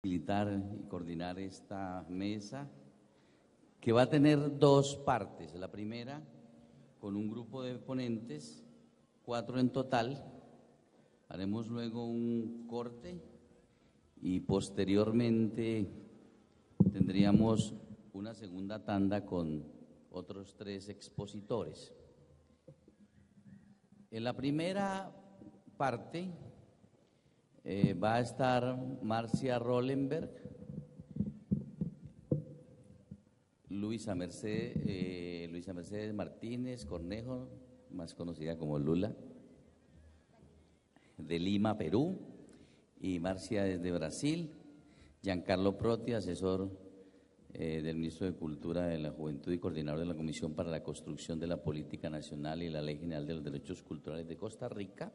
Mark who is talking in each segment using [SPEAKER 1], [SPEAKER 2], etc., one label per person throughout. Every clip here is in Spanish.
[SPEAKER 1] facilitar y coordinar esta mesa, que va a tener dos partes. La primera, con un grupo de ponentes, 4 en total. Haremos luego un corte y posteriormente tendríamos una segunda tanda con otros 3 expositores. En la primera parte va a estar Marcia Rollenberg, Luisa Mercedes Martínez Cornejo, más conocida como Lula, de Lima, Perú, y Marcia desde Brasil, Giancarlo Proti, asesor del Ministro de Cultura, de la Juventud y coordinador de la Comisión para la Construcción de la Política Nacional y la Ley General de los Derechos Culturales de Costa Rica,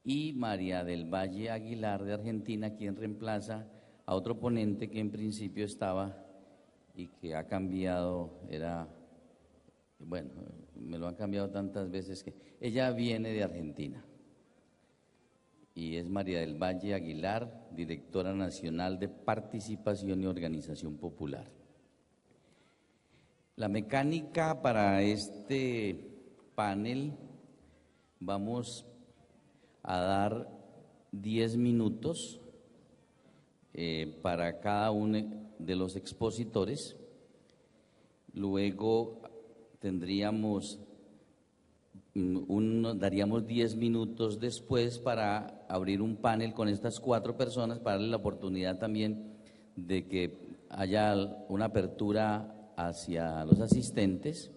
[SPEAKER 1] y María del Valle Aguilar de Argentina, quien reemplaza a otro ponente que en principio estaba y que ha cambiado, me lo han cambiado tantas veces que ella viene de Argentina y es María del Valle Aguilar, directora nacional de Participación y Organización Popular. La mecánica para este panel: vamos a dar 10 minutos para cada uno de los expositores. Luego daríamos 10 minutos después para abrir un panel con estas 4 personas, para darle la oportunidad también de que haya una apertura hacia los asistentes.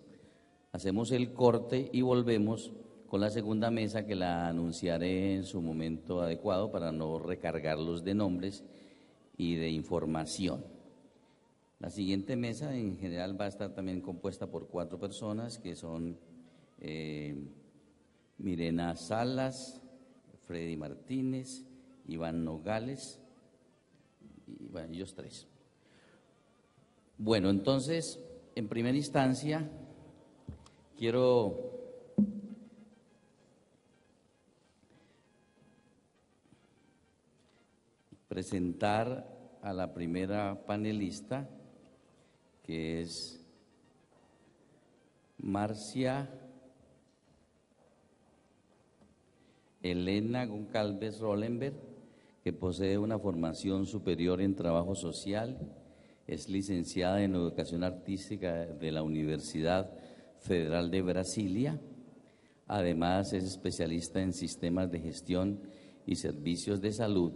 [SPEAKER 1] Hacemos el corte y volvemos con la segunda mesa, que la anunciaré en su momento adecuado para no recargarlos de nombres y de información. La siguiente mesa en general va a estar también compuesta por 4 personas, que son Mirena Salas, Freddy Martínez, Iván Nogales, y bueno, ellos 3. Bueno, entonces, en primera instancia, quiero presentar a la primera panelista, que es Marcia Elena Goncalves Rollenberg, que posee una formación superior en trabajo social, es licenciada en educación artística de la Universidad Federal de Brasilia. Además, es especialista en sistemas de gestión y servicios de salud,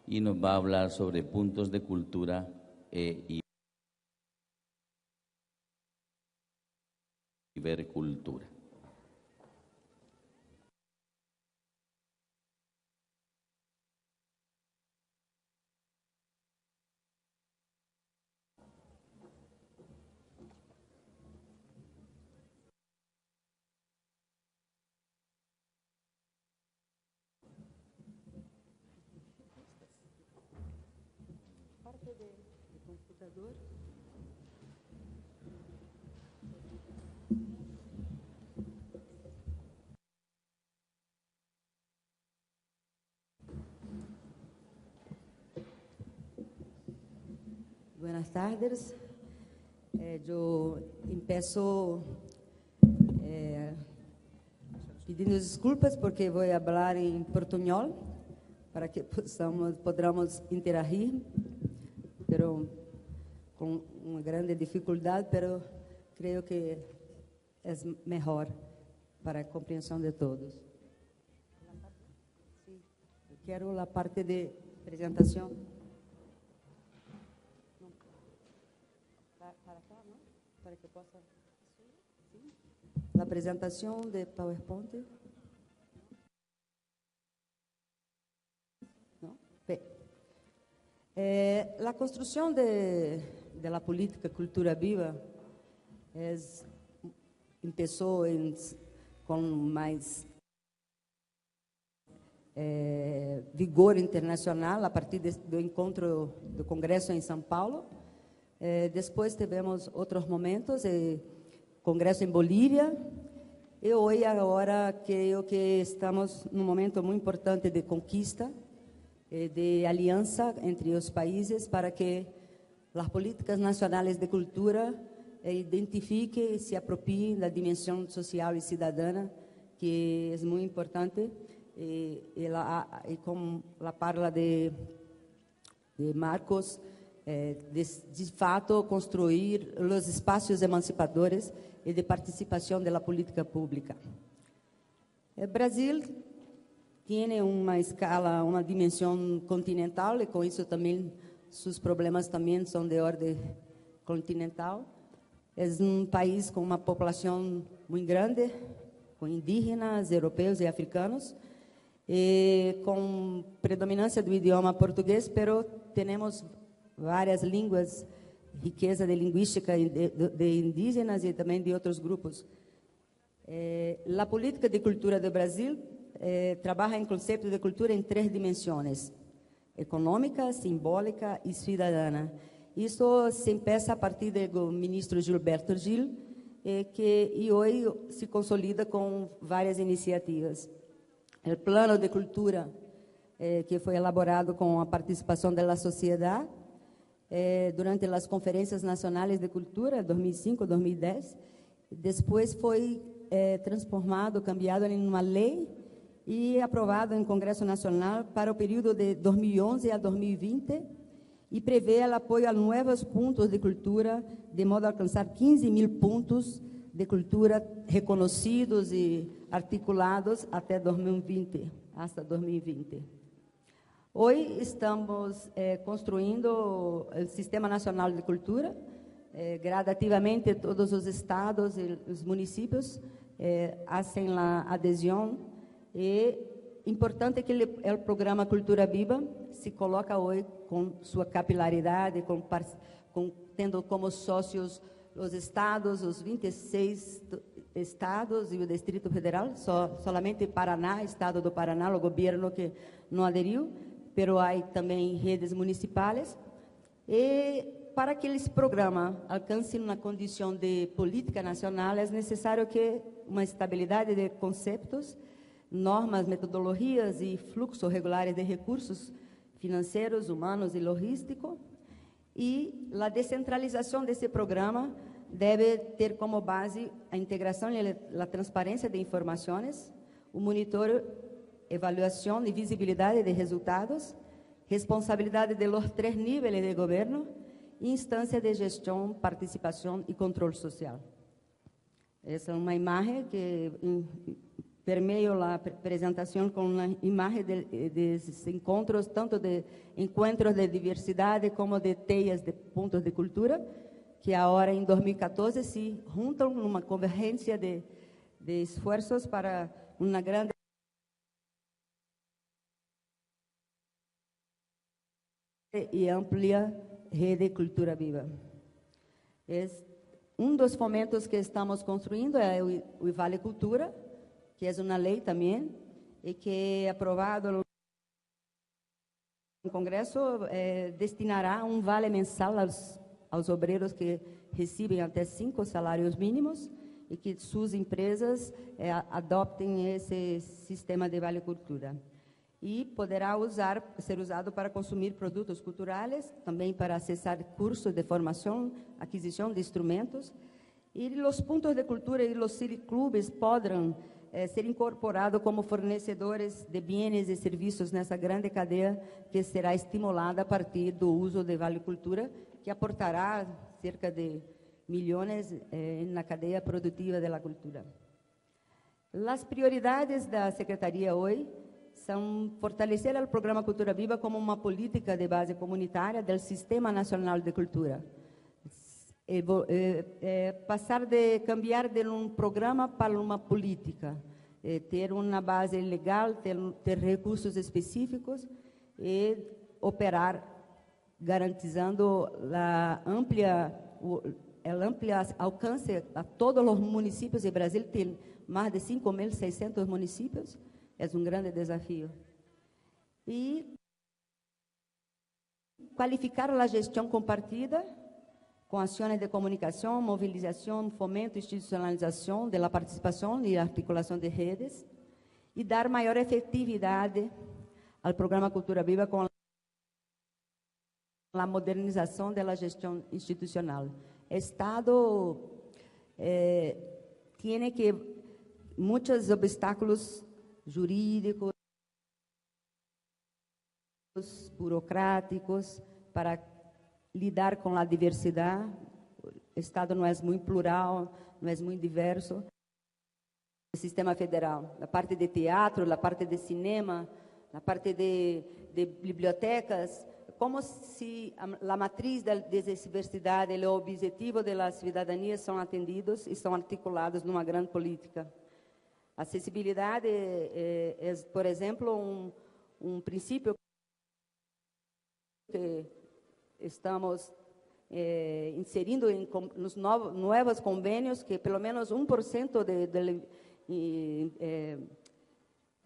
[SPEAKER 1] y nos va a hablar sobre puntos de cultura e ibercultura.
[SPEAKER 2] Buenas tardes. Yo empiezo pidiendo desculpas porque voy a hablar en portuñol para que podamos interagir, pero con una grande dificultad, pero creo que es mejor para la comprensión de todos. Sí, quiero la parte de presentación. Para acá, ¿no? Para que possa... ¿Sí? La presentación de PowerPoint. ¿No? La construcción de la política Cultura Viva empezó con más vigor internacional a partir do encontro do Congresso em São Paulo. Depois tivemos outros momentos, Congresso em Bolívia E hoje, agora, creio que estamos num momento muito importante de conquista, de aliança entre os países para que as políticas nacionais de cultura identifiquem e se apropriem da dimensão social e cidadã, que é muito importante. E como ela fala de Marcos, de fato construir os espaços emancipadores e de participação da política pública. O Brasil tem uma escala, uma dimensão continental, e com isso também seus problemas também são de ordem continental. É um país com uma população muito grande, com indígenas, europeus e africanos, e com predominância do idioma português, pero temos várias línguas, riqueza de linguística de indígenas e também de outros grupos. A política de cultura do Brasil trabalha em conceito de cultura em 3 dimensões: econômica, simbólica e cidadã. Isso se empieza a partir do ministro Gilberto Gil, que hoje se consolida com várias iniciativas. O plano de cultura, que foi elaborado com a participação da sociedade, durante as conferências nacionais de cultura, 2005, 2010, depois foi transformado, cambiado em uma lei e aprovado em Congresso Nacional para o período de 2011 a 2020, e prevê o apoio a novos pontos de cultura, de modo a alcançar 15.000 pontos de cultura reconhecidos e articulados até 2020, hasta 2020. Hoje estamos construindo o Sistema Nacional de Cultura. Gradativamente todos os estados e os municípios fazem a adesão, e importante que o programa Cultura Viva se coloca hoje com sua capilaridade, tendo como sócios os estados, os 26 estados e o Distrito Federal, solamente Paraná, estado do Paraná, o governo que não aderiu, pero há também redes municipais. E para que esse programa alcance uma condição de política nacional, é necessário que uma estabilidade de conceitos, normas, metodologias e fluxos regulares de recursos financeiros, humanos e logísticos. E a descentralização desse programa deve ter como base a integração e a transparência de informações, o monitor, avaliação e visibilidade de resultados, responsabilidade de los 3 níveis de governo, e instância de gestão, participação e controle social. Essa é uma imagem que permeio a apresentação com uma imagem desses encontros, tanto de encontros de diversidade como de teias de pontos de cultura, que agora em 2014 se juntam numa convergência de esforços para uma grande e ampla rede Cultura Viva. Um dos fomentos que estamos construindo é o Vale Cultura, que é uma lei também, e que é aprovado no Congresso, destinará um vale mensal aos obreiros que recebem até 5 salários mínimos e que suas empresas adoptem esse sistema de Vale Cultura. E poderá ser usado para consumir produtos culturais, também para acessar cursos de formação, aquisição de instrumentos. E os pontos de cultura e os ciliclubes poderão ser incorporados como fornecedores de bens e serviços nessa grande cadeia que será estimulada a partir do uso de Vale Cultura, que aportará cerca de milhões na cadeia produtiva da cultura. As prioridades da Secretaria hoje são fortalecer o Programa Cultura Viva como uma política de base comunitária do Sistema Nacional de Cultura. Cambiar de um programa para uma política, ter uma base legal, ter recursos específicos e operar garantizando o amplo alcance a todos os municípios. O Brasil tem mais de 5.600 municípios, é um grande desafio. E qualificar a gestão compartida com ações de comunicação, movilização, fomento e institucionalização da participação e articulação de redes, e dar maior efetividade ao programa Cultura Viva com a modernização da gestão institucional. O Estado tem que muitos obstáculos jurídicos, burocráticos, para lidar com a diversidade. O Estado não é muito plural, não é muito diverso. O sistema federal, a parte de teatro, a parte de cinema, a parte de bibliotecas, como se a matriz da diversidade e o objetivo da cidadania são atendidos e são articulados numa grande política. A acessibilidade é, por exemplo, um princípio que estamos inserindo nos novos convênios, que pelo menos 1% de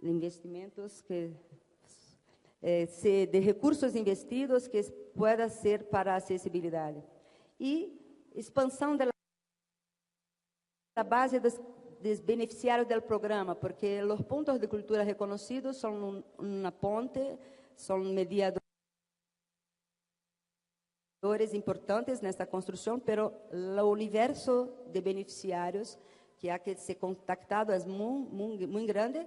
[SPEAKER 2] investimentos de recursos investidos que pueda ser para a acessibilidade. E expansão da base dos beneficiários do programa, porque os pontos de cultura reconhecidos são uma ponte, são mediadores importantes nesta construção, pero o universo de beneficiários que há que ser contactado é muito grande.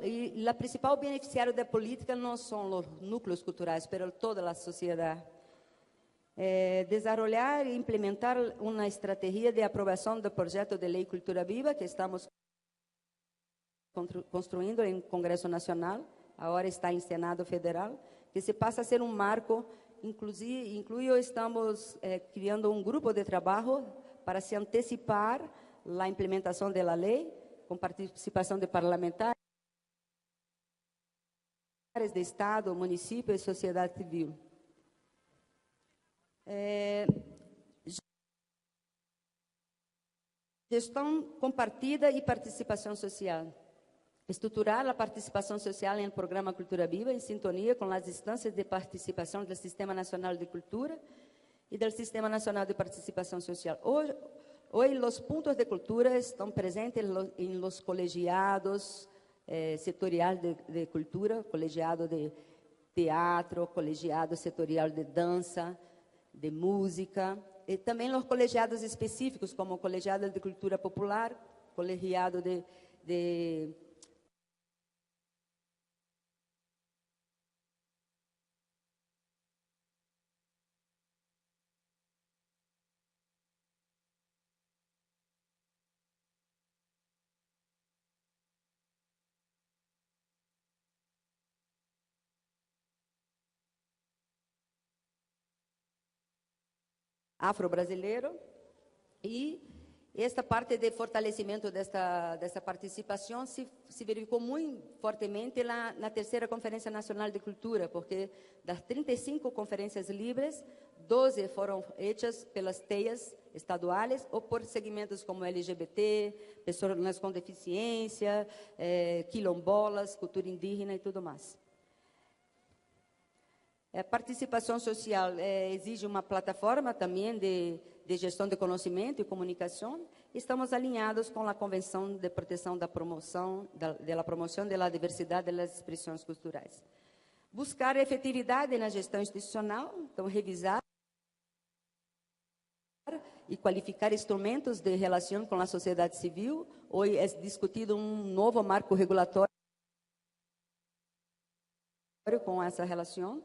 [SPEAKER 2] E a principal beneficiário da política não são os núcleos culturais, mas toda a sociedade. Desarrollar e implementar uma estratégia de aprovação do projeto de lei Cultura Viva que estamos construindo em Congresso Nacional, agora está em Senado Federal, que se passa a ser um marco, inclusive estamos criando um grupo de trabalho para se antecipar a implementação da lei, com participação de parlamentares, de Estado, município e sociedade civil. Gestão compartida e participação social. Estruturar a participação social em programa Cultura Viva em sintonia com as instâncias de participação do Sistema Nacional de Cultura e do Sistema Nacional de Participação Social. Hoje os pontos de cultura estão presentes em los colegiados setorial de cultura, colegiado de teatro, colegiado setorial de dança, de música, e também os colegiados específicos, como o colegiado de cultura popular, colegiado de afro-brasileiro, e esta parte de fortalecimento dessa participação se verificou muito fortemente na terceira Conferência Nacional de Cultura, porque das 35 conferências livres, 12 foram feitas pelas TEIAs estaduais ou por segmentos como LGBT, pessoas com deficiência, quilombolas, cultura indígena e tudo mais. A participação social exige uma plataforma também de gestão de conhecimento e comunicação. Estamos alinhados com a Convenção de Proteção da Promoção da Diversidade das Expressões Culturais. Buscar efetividade na gestão institucional, então revisar e qualificar instrumentos de relação com a sociedade civil. Hoje é discutido um novo marco regulatório com essa relação.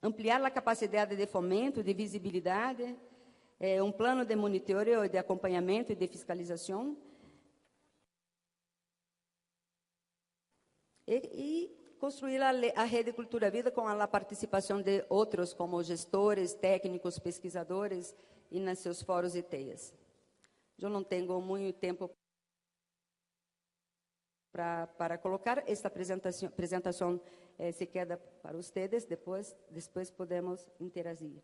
[SPEAKER 2] Ampliar a capacidade de fomento, de visibilidade, um plano de monitoreio, de acompanhamento e de fiscalização. E construir a rede Cultura Vida com a participação de outros, como gestores, técnicos, pesquisadores e nos seus fóruns e TEIAs. Eu não tenho muito tempo para colocar esta apresentação se queda para vocês, depois podemos interagir.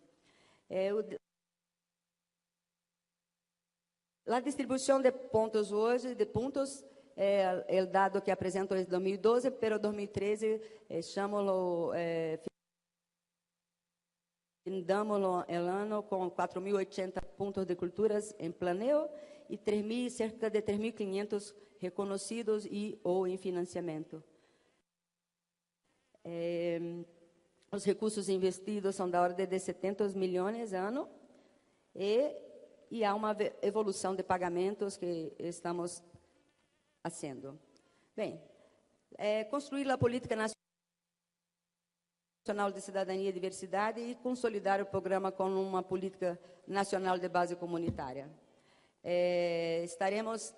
[SPEAKER 2] A distribuição de pontos hoje, é o dado que apresento em 2012, pero 2013 chamo-lo Terminamos el año con 4.080 puntos de culturas en planeo y cerca de 3.500 reconocidos y o en financiamiento. Os recursos investidos são da ordem de 70 milhões ano e há uma evolução de pagamentos que estamos fazendo. Bem, construir a política nacional de cidadania e diversidade e consolidar o programa com uma política nacional de base comunitária. Estaremos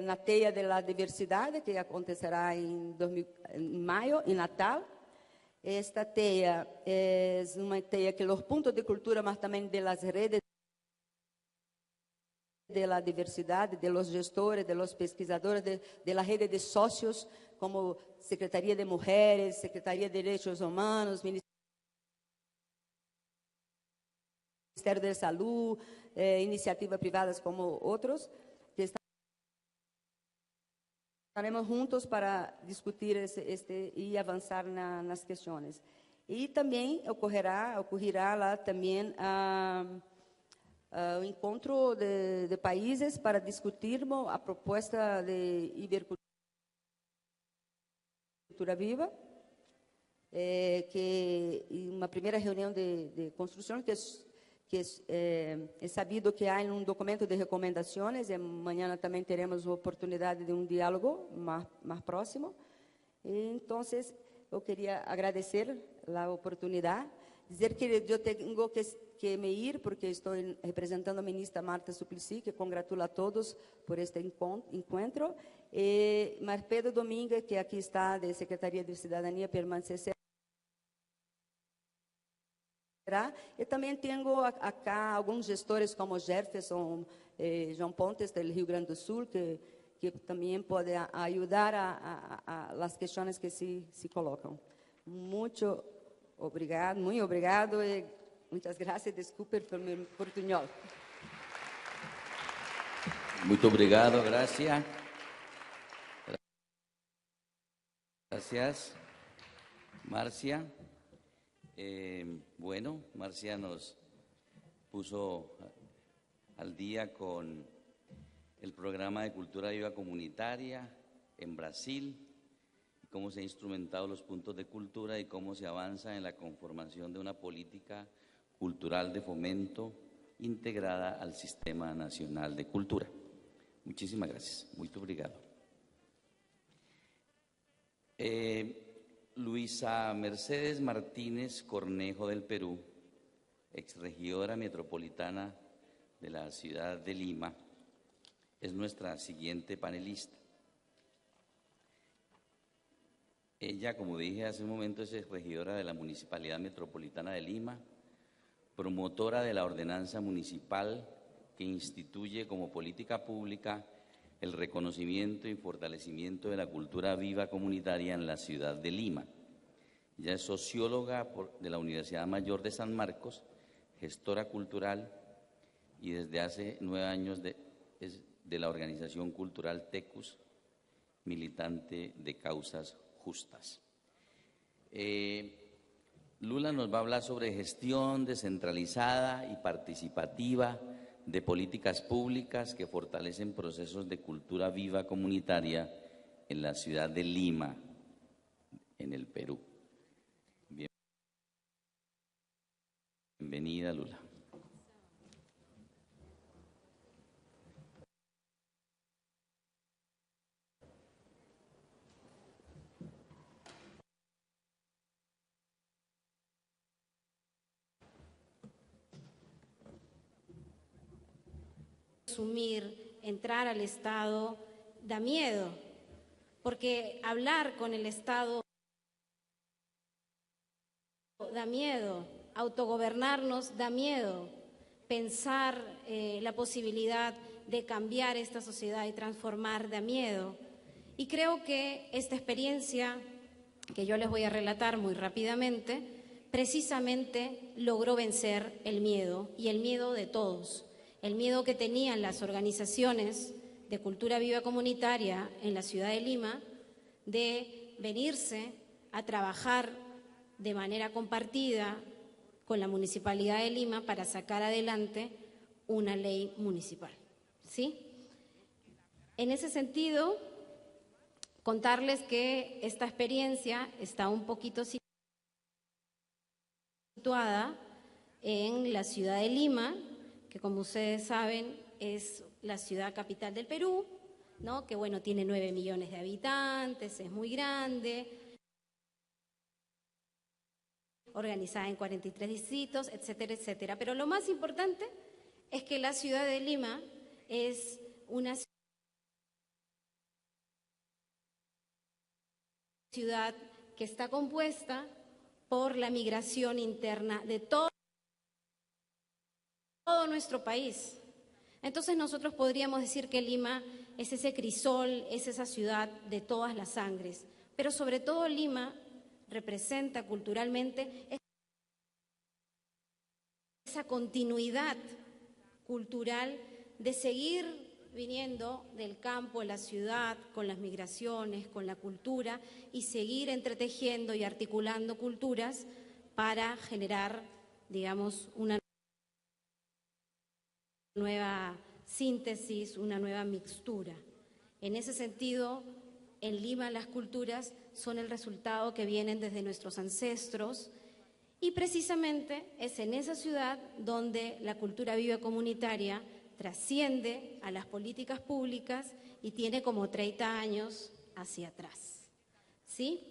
[SPEAKER 2] na Teia da Diversidade, que acontecerá em maio, em Natal. Esta teia é uma teia que os pontos de cultura, mas também das redes de la diversidade, de los gestores, de los pesquisadores, de la rede de socios, como Secretaria de Mulheres, Secretaria de Direitos Humanos, Ministério da Saúde, iniciativas privadas como outros, que estaremos juntos para discutir e avançar nas questões. E também ocorrerá lá também o encontro de países para discutirmos a proposta de Ibercultura Viva, que uma primeira reunião de construção que é sabido que há um documento de recomendações e amanhã também teremos a oportunidade de um diálogo mais próximo. Então, eu queria agradecer a oportunidade, dizer que eu tenho que me ir porque estou representando a ministra Marta Suplicy, que congratula a todos por este encontro. Mas Pedro Domingues, que aqui está, da Secretaria de Cidadania, permanecerá. E também tenho acá alguns gestores como Jefferson, João Pontes, do Rio Grande do Sul, que também podem ajudar as questões que se colocam. Muito obrigado e muitas graças. Desculpe por meu portunhol.
[SPEAKER 1] Muito obrigado, gracias. Gracias, Marcia. Bueno, Marcia nos puso al día con el programa de Cultura Viva Comunitaria en Brasil, cómo se han instrumentado los puntos de cultura y cómo se avanza en la conformación de una política cultural de fomento integrada al Sistema Nacional de Cultura. Muchísimas gracias. Muy obrigado. Luisa Mercedes Martínez Cornejo del Perú, exregidora metropolitana de la ciudad de Lima, es nuestra siguiente panelista. Ella, como dije hace un momento, es exregidora de la Municipalidad Metropolitana de Lima, promotora de la ordenanza municipal que instituye como política pública el reconocimiento y fortalecimiento de la cultura viva comunitaria en la ciudad de Lima. Ella es socióloga de la Universidad Mayor de San Marcos, gestora cultural y desde hace 9 años es de la organización cultural TECUS, militante de causas justas. Lula nos va a hablar sobre gestión descentralizada y participativa de políticas públicas que fortalecen procesos de cultura viva comunitaria en la ciudad de Lima, en el Perú. Bienvenida, Lula.
[SPEAKER 3] Asumir, entrar al Estado, da miedo, porque hablar con el Estado da miedo, autogobernarnos da miedo, pensar la posibilidad de cambiar esta sociedad y transformar da miedo. Y creo que esta experiencia que yo les voy a relatar muy rápidamente, precisamente logró vencer el miedo y el miedo de todos. El miedo que tenían las organizaciones de cultura viva comunitaria en la ciudad de Lima de venirse a trabajar de manera compartida con la Municipalidad de Lima para sacar adelante una ley municipal, ¿sí? En ese sentido, contarles que esta experiencia está un poquito situada en la ciudad de Lima, que como ustedes saben es la ciudad capital del Perú, ¿no? Que bueno, tiene 9 millones de habitantes, es muy grande, organizada en 43 distritos, etcétera, etcétera. Pero lo más importante es que la ciudad de Lima es una ciudad que está compuesta por la migración interna de todo nuestro país. Entonces nosotros podríamos decir que Lima es ese crisol, es esa ciudad de todas las sangres, pero sobre todo Lima representa culturalmente esa continuidad cultural de seguir viniendo del campo a la ciudad con las migraciones, con la cultura y seguir entretejiendo y articulando culturas para generar, digamos, una nueva síntesis, una nueva mixtura. En ese sentido, en Lima las culturas son el resultado que vienen desde nuestros ancestros y precisamente es en esa ciudad donde la cultura viva comunitaria trasciende a las políticas públicas y tiene como 30 años hacia atrás, ¿sí?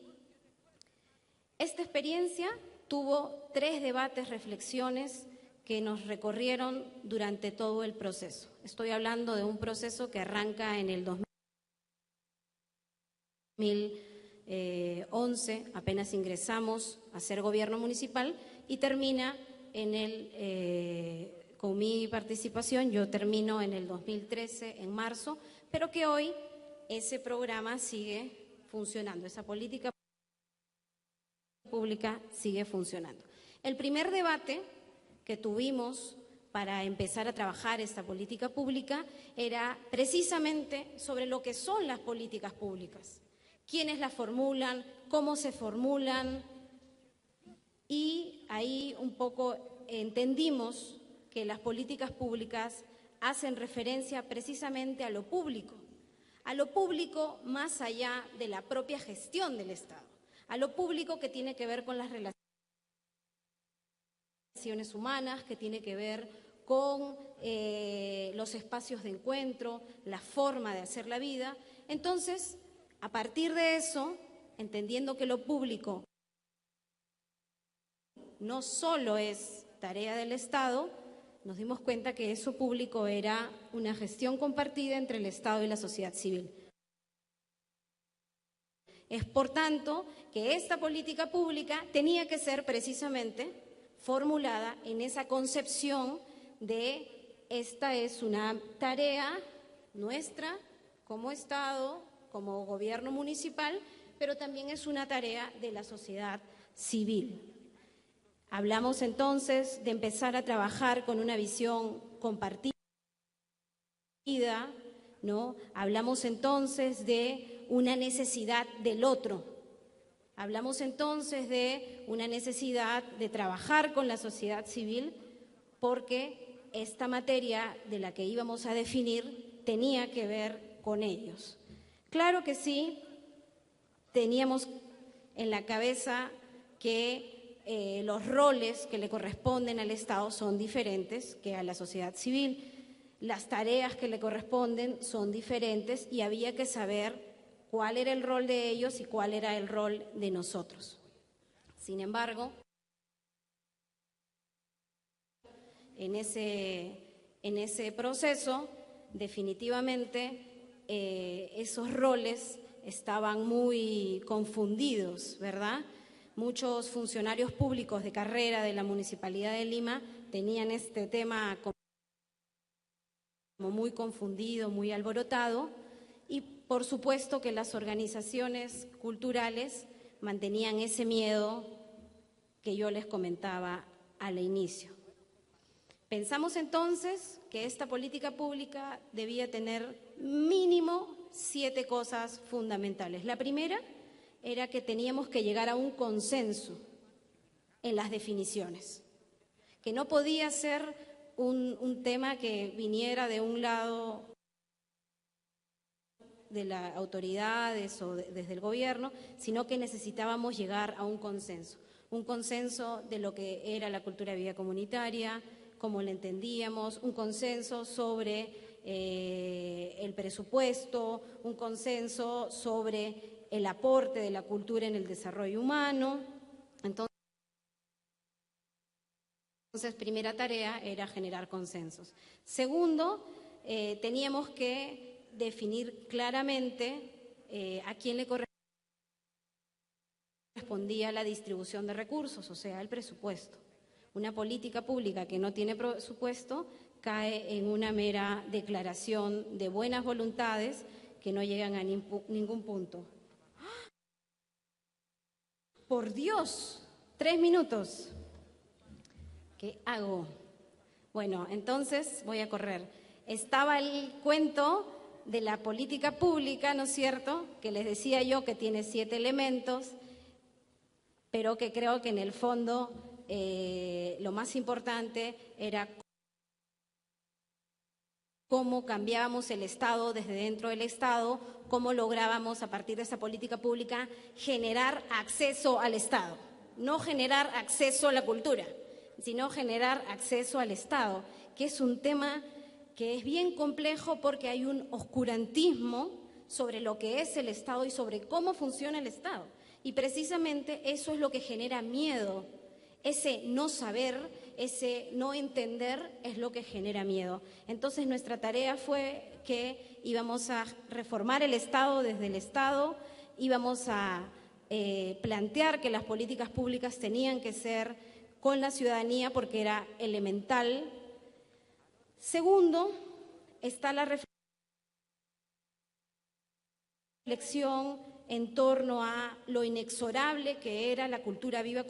[SPEAKER 3] Esta experiencia tuvo 3 debates, reflexiones que nos recorrieron durante todo el proceso. Estoy hablando de un proceso que arranca en el 2011, apenas ingresamos a ser gobierno municipal, y termina con mi participación, yo termino en el 2013, en marzo, pero que hoy ese programa sigue funcionando, esa política pública sigue funcionando. El primer debate que tuvimos para empezar a trabajar esta política pública era precisamente sobre lo que son las políticas públicas, quiénes las formulan, cómo se formulan, y ahí un poco entendimos que las políticas públicas hacen referencia precisamente a lo público más allá de la propia gestión del Estado, a lo público que tiene que ver con las relaciones humanas, que tiene que ver con los espacios de encuentro, la forma de hacer la vida. Entonces, a partir de eso, entendiendo que lo público no solo es tarea del Estado, nos dimos cuenta que eso público era una gestión compartida entre el Estado y la sociedad civil. Es por tanto que esta política pública tenía que ser precisamente formulada en esa concepción de esta es una tarea nuestra como Estado, como gobierno municipal, pero también es una tarea de la sociedad civil. Hablamos entonces de empezar a trabajar con una visión compartida, ¿no? Hablamos entonces de una necesidad del otro. Hablamos entonces de una necesidad de trabajar con la sociedad civil porque esta materia de la que íbamos a definir tenía que ver con ellos. Claro que sí, teníamos en la cabeza que los roles que le corresponden al Estado son diferentes que a la sociedad civil, las tareas que le corresponden son diferentes y había que saber cuál era el rol de ellos y cuál era el rol de nosotros. Sin embargo, en ese proceso, definitivamente, esos roles estaban muy confundidos, ¿verdad? Muchos funcionarios públicos de carrera de la Municipalidad de Lima tenían este tema como muy confundido, muy alborotado, y por supuesto que las organizaciones culturales mantenían ese miedo que yo les comentaba al inicio. Pensamos entonces que esta política pública debía tener mínimo 7 cosas fundamentales. La primera era que teníamos que llegar a un consenso en las definiciones. que no podía ser un tema que viniera de un lado de las autoridades o desde el gobierno, sino que necesitábamos llegar a un consenso de lo que era la cultura de vida comunitaria, cómo la entendíamos, un consenso sobre el presupuesto, un consenso sobre el aporte de la cultura en el desarrollo humano. Entonces, primera tarea era generar consensos. Segundo, teníamos que definir claramente a quién le correspondía la distribución de recursos, o sea, el presupuesto. Una política pública que no tiene presupuesto cae en una mera declaración de buenas voluntades que no llegan a ningún punto. ¡Por Dios! 3 minutos. ¿Qué hago? Bueno, entonces voy a correr. Estaba el cuento de la política pública, ¿no es cierto?, que les decía yo que tiene 7 elementos, pero que creo que en el fondo lo más importante era cómo cambiábamos el Estado desde dentro del Estado, cómo lográbamos a partir de esa política pública generar acceso al Estado, no generar acceso a la cultura, sino generar acceso al Estado, que es un tema que es bien complejo porque hay un oscurantismo sobre lo que es el Estado y sobre cómo funciona el Estado. Y precisamente eso es lo que genera miedo. Ese no saber, ese no entender es lo que genera miedo. Entonces nuestra tarea fue que íbamos a reformar el Estado desde el Estado, íbamos a plantear que las políticas públicas tenían que ser con la ciudadanía porque era elemental. Segundo, está la reflexión en torno a lo inexorable que era la cultura viva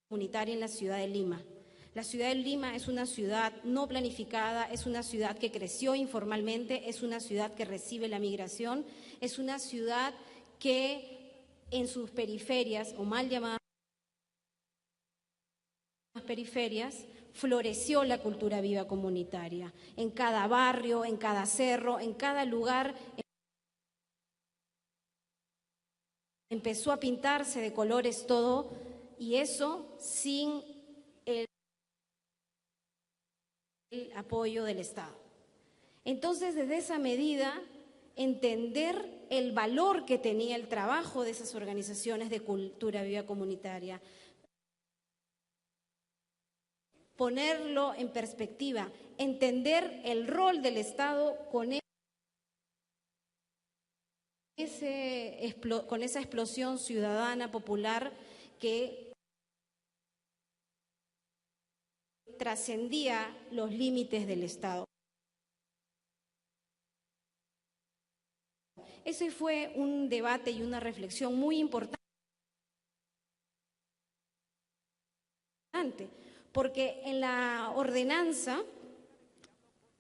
[SPEAKER 3] comunitaria en la ciudad de Lima. La ciudad de Lima es una ciudad no planificada, es una ciudad que creció informalmente, es una ciudad que recibe la migración, es una ciudad que en sus periferias, o mal llamadas periferias, floreció la cultura viva comunitaria. En cada barrio, en cada cerro, en cada lugar empezó a pintarse de colores todo, y eso sin el apoyo del Estado. Entonces, desde esa medida, entender el valor que tenía el trabajo de esas organizaciones de cultura viva comunitaria, ponerlo en perspectiva, entender el rol del Estado con esa explosión ciudadana popular que trascendía los límites del Estado. Ese fue un debate y una reflexión muy importante, porque en la ordenanza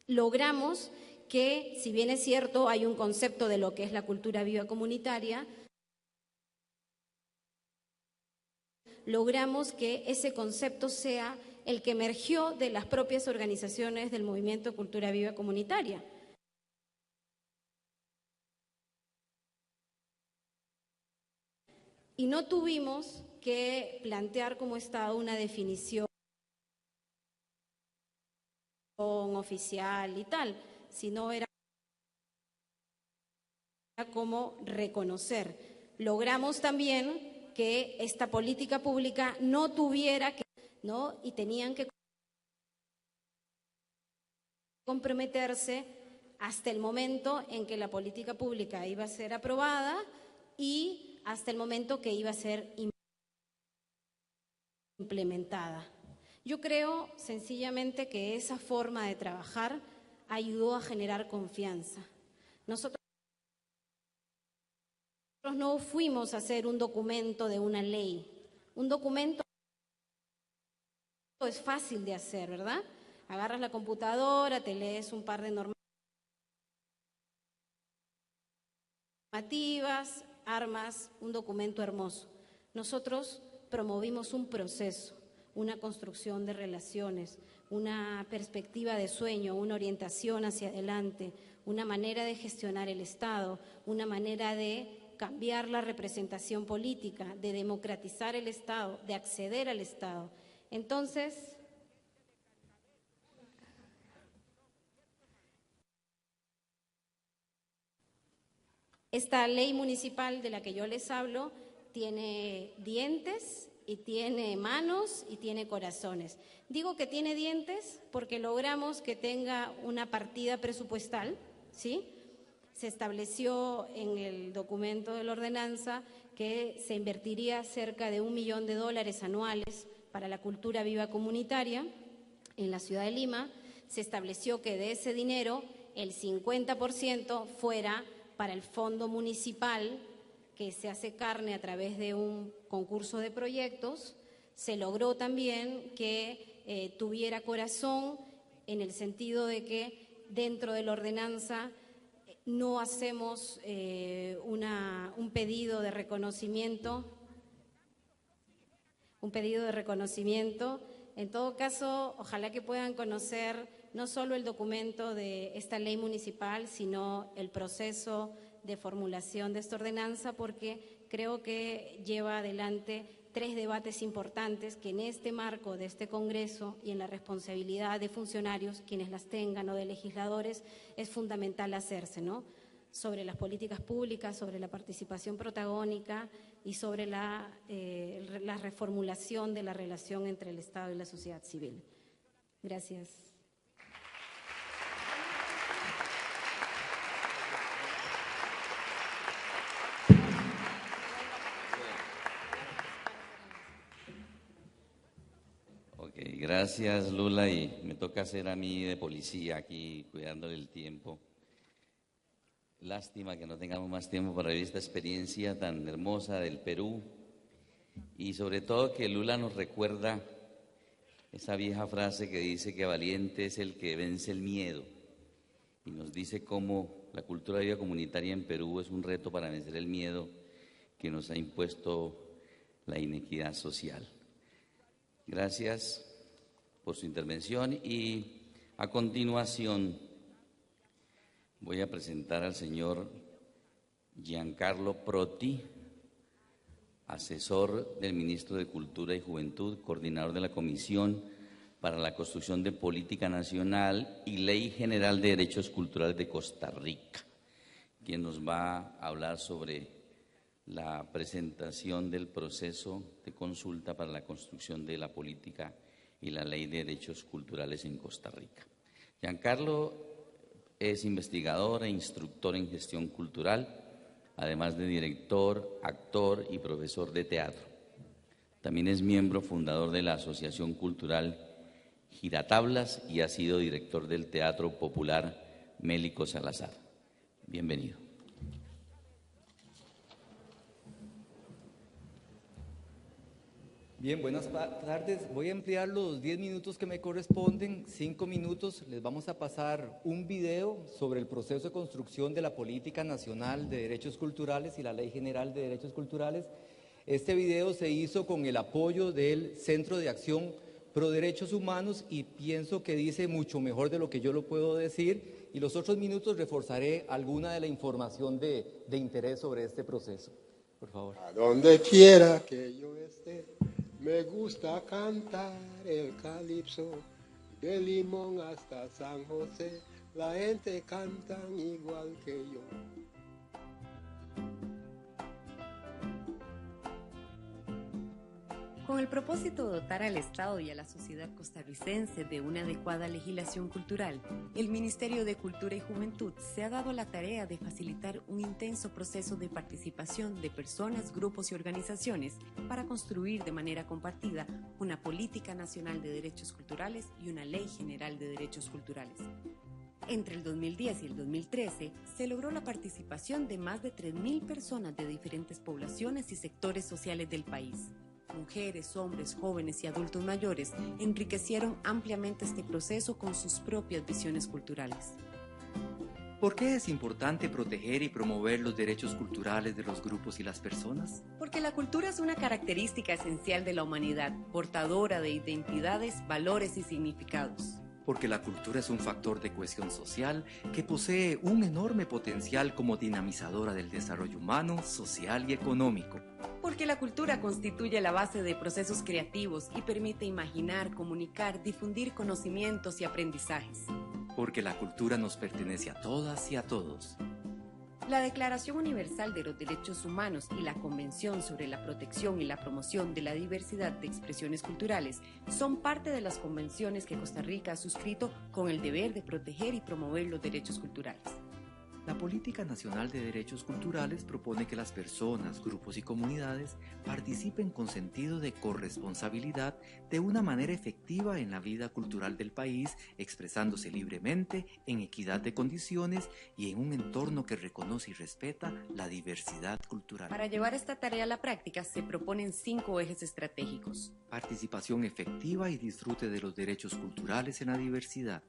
[SPEAKER 3] logramos que, si bien es cierto, hay un concepto de lo que es la cultura viva comunitaria, logramos que ese concepto sea el que emergió de las propias organizaciones del movimiento Cultura Viva Comunitaria. Y no tuvimos que plantear como Estado una definición oficial y tal, sino era como reconocer. Logramos también que esta política pública no tuviera que, ¿no? Y tenían que comprometerse hasta el momento en que la política pública iba a ser aprobada y hasta el momento que iba a ser implementada. Yo creo sencillamente que esa forma de trabajar ayudó a generar confianza. Nosotros no fuimos a hacer un documento de una ley. Un documento es fácil de hacer, ¿verdad? Agarras la computadora, te lees un par de normativas, armas un documento hermoso. Nosotros promovimos un proceso, una construcción de relaciones, una perspectiva de sueño, una orientación hacia adelante, una manera de gestionar el Estado, una manera de cambiar la representación política, de democratizar el Estado, de acceder al Estado. Entonces, esta ley municipal de la que yo les hablo tiene dientes y tiene manos y tiene corazones. Digo que tiene dientes porque logramos que tenga una partida presupuestal, ¿sí? Se estableció en el documento de la ordenanza que se invertiría cerca de $1 millón anuales para la cultura viva comunitaria en la ciudad de Lima. Se estableció que de ese dinero el 50% fuera para el fondo municipal, que se hace carne a través de un concurso de proyectos. Se logró también que tuviera corazón, en el sentido de que dentro de la ordenanza no hacemos un pedido de reconocimiento. En todo caso, ojalá que puedan conocer no solo el documento de esta ley municipal, sino el proceso de formulación de esta ordenanza, porque creo que lleva adelante 3 debates importantes que en este marco de este Congreso y en la responsabilidad de funcionarios, quienes las tengan, o de legisladores, es fundamental hacerse, ¿no? Sobre las políticas públicas, sobre la participación protagónica y sobre la reformulación de la relación entre el Estado y la sociedad civil. Gracias.
[SPEAKER 1] Gracias, Lula, y me toca hacer a mí de policía aquí, cuidándole el tiempo. Lástima que no tengamos más tiempo para vivir esta experiencia tan hermosa del Perú, y sobre todo que Lula nos recuerda esa vieja frase que dice que valiente es el que vence el miedo, y nos dice cómo la cultura de vida comunitaria en Perú es un reto para vencer el miedo que nos ha impuesto la inequidad social. Gracias por su intervención, y a continuación voy a presentar al señor Giancarlo Proti, asesor del ministro de Cultura y Juventud, coordinador de la Comisión para la Construcción de Política Nacional y Ley General de Derechos Culturales de Costa Rica, quien nos va a hablar sobre la presentación del proceso de consulta para la construcción de la política y la ley de derechos culturales en Costa Rica. Giancarlo es investigador e instructor en gestión cultural, además de director, actor y profesor de teatro. También es miembro fundador de la Asociación Cultural Giratablas y ha sido director del Teatro Popular Mélico Salazar. Bienvenido.
[SPEAKER 4] Bien, buenas tardes. Voy a emplear los 10 minutos que me corresponden. 5 minutos les vamos a pasar un video sobre el proceso de construcción de la Política Nacional de Derechos Culturales y la Ley General de Derechos Culturales. Este video se hizo con el apoyo del Centro de Acción Pro Derechos Humanos y pienso que dice mucho mejor de lo que yo lo puedo decir, y los otros minutos reforzaré alguna de la información de interés sobre este proceso. Por favor.
[SPEAKER 5] A donde quiera que yo esté, me gusta cantar el calipso, de Limón hasta San José, la gente canta igual que yo.
[SPEAKER 6] Con el propósito de dotar al Estado y a la sociedad costarricense de una adecuada legislación cultural, el Ministerio de Cultura y Juventud se ha dado la tarea de facilitar un intenso proceso de participación de personas, grupos y organizaciones para construir de manera compartida una política nacional de derechos culturales y una ley general de derechos culturales. Entre el 2010 y el 2013 se logró la participación de más de 3.000 personas de diferentes poblaciones y sectores sociales del país. Mujeres, hombres, jóvenes y adultos mayores enriquecieron ampliamente este proceso con sus propias visiones culturales.
[SPEAKER 4] ¿Por qué es importante proteger y promover los derechos culturales de los grupos y las personas?
[SPEAKER 6] Porque la cultura es una característica esencial de la humanidad, portadora de identidades, valores y significados.
[SPEAKER 4] Porque la cultura es un factor de cohesión social que posee un enorme potencial como dinamizadora del desarrollo humano, social y económico.
[SPEAKER 6] Porque la cultura constituye la base de procesos creativos y permite imaginar, comunicar, difundir conocimientos y aprendizajes.
[SPEAKER 4] Porque la cultura nos pertenece a todas y a todos.
[SPEAKER 6] La Declaración Universal de los Derechos Humanos y la Convención sobre la Protección y la Promoción de la Diversidad de Expresiones Culturales son parte de las convenciones que Costa Rica ha suscrito con el deber de proteger y promover los derechos culturales.
[SPEAKER 4] La Política Nacional de Derechos Culturales propone que las personas, grupos y comunidades participen con sentido de corresponsabilidad de una manera efectiva en la vida cultural del país, expresándose libremente, en equidad de condiciones y en un entorno que reconoce y respeta la diversidad cultural.
[SPEAKER 6] Para llevar esta tarea a la práctica se proponen 5 ejes estratégicos.
[SPEAKER 4] Participación efectiva y disfrute de los derechos culturales en la diversidad.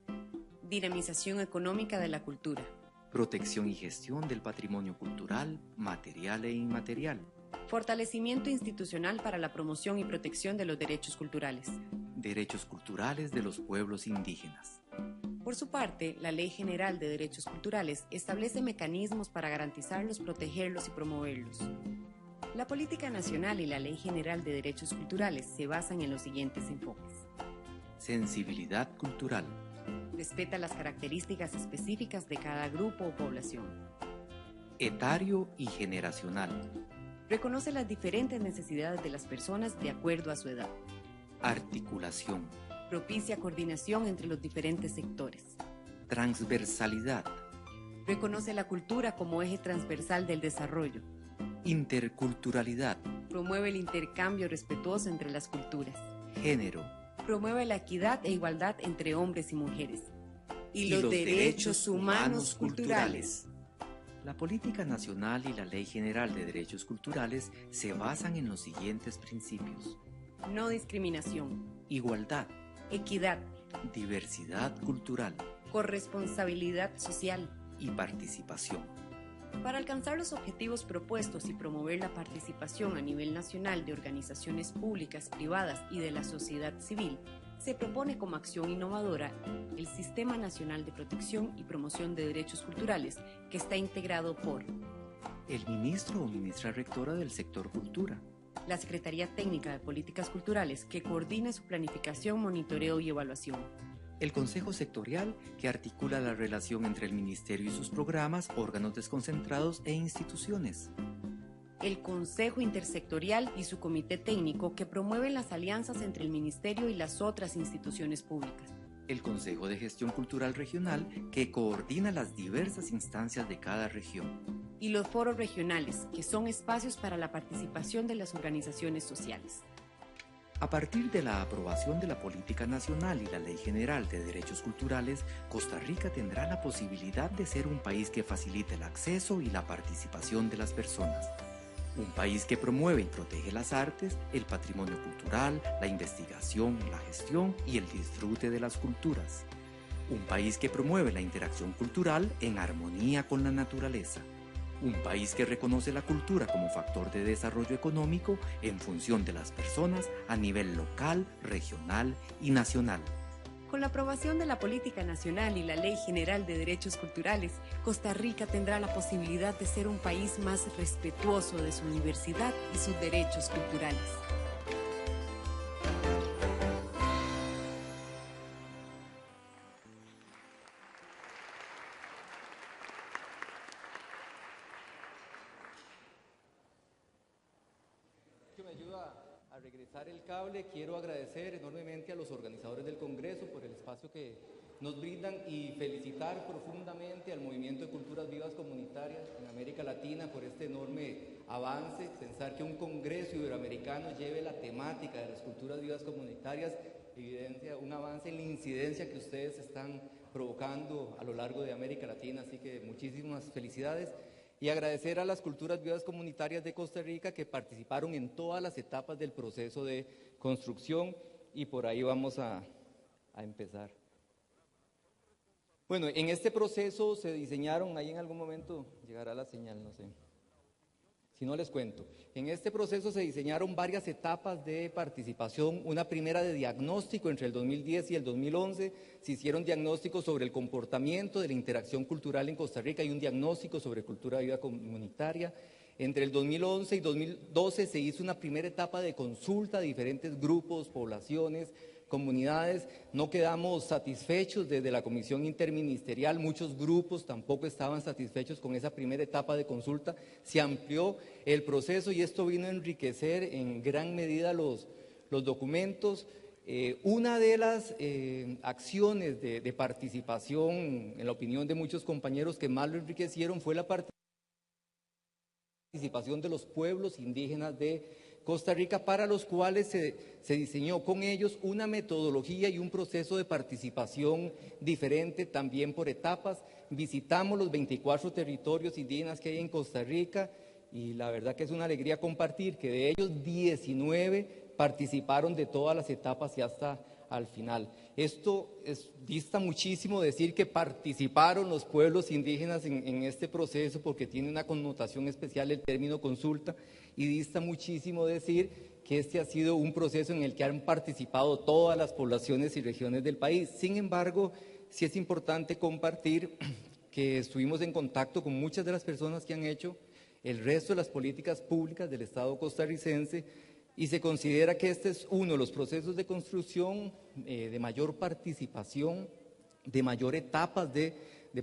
[SPEAKER 6] Dinamización económica de la cultura.
[SPEAKER 4] Protección y gestión del patrimonio cultural, material e inmaterial.
[SPEAKER 6] Fortalecimiento institucional para la promoción y protección de los derechos culturales.
[SPEAKER 4] Derechos culturales de los pueblos indígenas.
[SPEAKER 6] Por su parte, la Ley General de Derechos Culturales establece mecanismos para garantizarlos, protegerlos y promoverlos. La Política Nacional y la Ley General de Derechos Culturales se basan en los siguientes enfoques.
[SPEAKER 4] Sensibilidad cultural.
[SPEAKER 6] Respeta las características específicas de cada grupo o población.
[SPEAKER 4] Etario y generacional.
[SPEAKER 6] Reconoce las diferentes necesidades de las personas de acuerdo a su edad.
[SPEAKER 4] Articulación.
[SPEAKER 6] Propicia coordinación entre los diferentes sectores.
[SPEAKER 4] Transversalidad.
[SPEAKER 6] Reconoce la cultura como eje transversal del desarrollo.
[SPEAKER 4] Interculturalidad.
[SPEAKER 6] Promueve el intercambio respetuoso entre las culturas.
[SPEAKER 4] Género.
[SPEAKER 6] Promueve la equidad e igualdad entre hombres y mujeres. Y los derechos humanos culturales.
[SPEAKER 4] La Política Nacional y la Ley General de Derechos Culturales se basan en los siguientes principios.
[SPEAKER 6] No discriminación.
[SPEAKER 4] Igualdad.
[SPEAKER 6] Equidad.
[SPEAKER 4] Diversidad cultural.
[SPEAKER 6] Corresponsabilidad social.
[SPEAKER 4] Y participación.
[SPEAKER 6] Para alcanzar los objetivos propuestos y promover la participación a nivel nacional de organizaciones públicas, privadas y de la sociedad civil, se propone como acción innovadora el Sistema Nacional de Protección y Promoción de Derechos Culturales, que está integrado por
[SPEAKER 4] el ministro o ministra rectora del sector cultura,
[SPEAKER 6] la Secretaría Técnica de Políticas Culturales, que coordina su planificación, monitoreo y evaluación,
[SPEAKER 4] el Consejo Sectorial, que articula la relación entre el Ministerio y sus programas, órganos desconcentrados e instituciones,
[SPEAKER 6] el Consejo Intersectorial y su Comité Técnico, que promueven las alianzas entre el Ministerio y las otras instituciones públicas,
[SPEAKER 4] el Consejo de Gestión Cultural Regional, que coordina las diversas instancias de cada región,
[SPEAKER 6] y los foros regionales, que son espacios para la participación de las organizaciones sociales.
[SPEAKER 4] A partir de la aprobación de la Política Nacional y la Ley General de Derechos Culturales, Costa Rica tendrá la posibilidad de ser un país que facilite el acceso y la participación de las personas. Un país que promueve y protege las artes, el patrimonio cultural, la investigación, la gestión y el disfrute de las culturas. Un país que promueve la interacción cultural en armonía con la naturaleza. Un país que reconoce la cultura como factor de desarrollo económico en función de las personas a nivel local, regional y nacional.
[SPEAKER 6] Con la aprobación de la Política Nacional y la Ley General de Derechos Culturales, Costa Rica tendrá la posibilidad de ser un país más respetuoso de su diversidad y sus derechos culturales.
[SPEAKER 4] Regresar el cable, quiero agradecer enormemente a los organizadores del Congreso por el espacio que nos brindan y felicitar profundamente al Movimiento de Culturas Vivas Comunitarias en América Latina por este enorme avance. Pensar que un Congreso iberoamericano lleve la temática de las culturas vivas comunitarias evidencia un avance en la incidencia que ustedes están provocando a lo largo de América Latina, así que muchísimas felicidades. Y agradecer a las culturas vivas comunitarias de Costa Rica que participaron en todas las etapas del proceso de construcción y por ahí vamos a empezar. Bueno, en este proceso se diseñaron, ahí en algún momento llegará la señal, no sé, si no les cuento. En este proceso se diseñaron varias etapas de participación, una primera de diagnóstico entre el 2010 y el 2011, se hicieron diagnósticos sobre el comportamiento de la interacción cultural en Costa Rica y un diagnóstico sobre cultura de vida comunitaria. Entre el 2011 y 2012 se hizo una primera etapa de consulta a diferentes grupos, poblaciones, comunidades. No quedamos satisfechos desde la Comisión Interministerial, muchos grupos tampoco estaban satisfechos con esa primera etapa de consulta. Se amplió el proceso y esto vino a enriquecer en gran medida los documentos. Una de las acciones de participación, en la opinión de muchos compañeros, que más lo enriquecieron fue la participación de los pueblos indígenas de Costa Rica, para los cuales se diseñó con ellos una metodología y un proceso de participación diferente, también por etapas. Visitamos los 24 territorios indígenas que hay en Costa Rica y la verdad que es una alegría compartir que de ellos 19 participaron de todas las etapas y hasta al final. Esto dista muchísimo decir que participaron los pueblos indígenas en este proceso, porque tiene una connotación especial el término consulta, y dista muchísimo decir que este ha sido un proceso en el que han participado todas las poblaciones y regiones del país. Sin embargo, sí es importante compartir que estuvimos en contacto con muchas de las personas que han hecho el resto de las políticas públicas del Estado costarricense, y se considera que este es uno de los procesos de construcción de mayor participación, de mayor etapas de